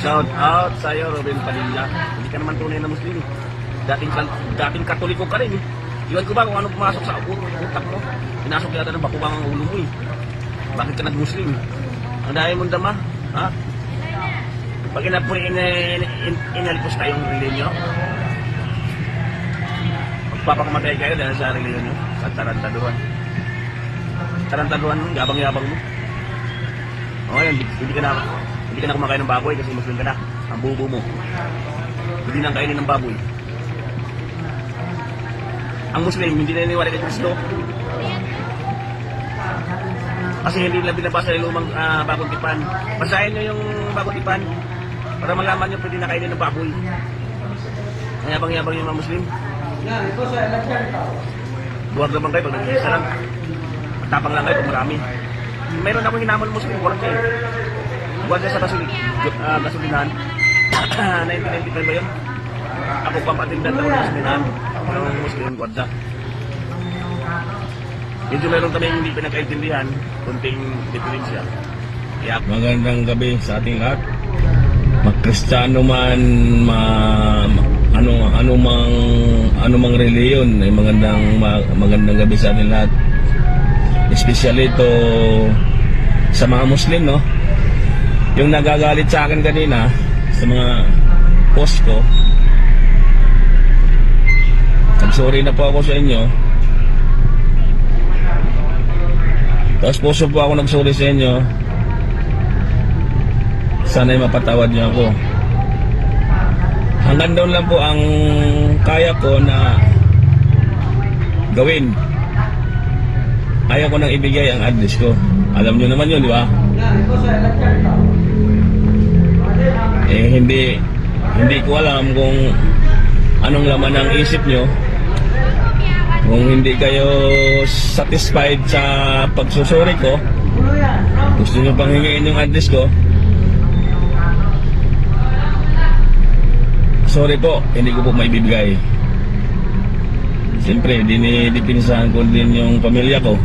Shout out sa'yo, Robin Padilla. Hindi ka naman tunay na Muslim. Dating Katoliko ka rin. Iwan ko ba kung ano pumasok sa utak mo? Pinasok yata ng bakuwang ang ulo mo eh. Bakit ka nag-Muslim? Ang dahil mong dama, ha? Pag inalpos tayong reliyon, magpapakamatay kayo dahil sa reliyon nyo, sa tarantaduhan. Tarantaduhan mo, yabang-yabang mo. O ngayon, hindi ka na kumakain ng baboy kasi Muslim ka na. Ang bubo mo. Hindi na kainin ng baboy. Ang Muslim, hindi na niniwala kay Kristo. Kasi hindi nila binabasa yung lumang bagong tipan. Basahin nyo yung bagong tipan para malaman nyo pwede na kainin ng baboy. Yabang-yabang yung mga Muslim. Buwag naman kayo pag nag-iisa lang. Matapang lang kayo pag marami. Meron akong hinamon Muslim, buwag kayo. Buwag kayo sa gasolinahan. 1995 ba yun? Ako pampatindan ako ng gasolinahan. Yung Muslim, buwag na. Medyo meron kami hindi pinagkaintindihan, kunting diferensya. Magandang gabi sa ating lahat. Mag-Kristiyano man, ano mang reliyon, ay magandang gabi sa ating lahat. Especially ito sa mga Muslim, no? Yung nagagalit sa akin kanina sa mga post ko, sorry na po ako sa inyo. Tapos puso po ako nagsorry sa inyo. Sana'y mapatawad niyo ako. Hanggang doon lang po ang kaya ko na gawin. Ayaw ko nang ibigay ang address ko. Alam niyo naman yun, di ba? Hindi ko alam kung anong laman ng isip niyo. Kung hindi kayo satisfied sa pagsusuri ko, gusto nyo pang hingin yung address ko, sorry po, hindi ko po maibibigay. Siyempre, dinipinsahan ko din yung pamilya ko.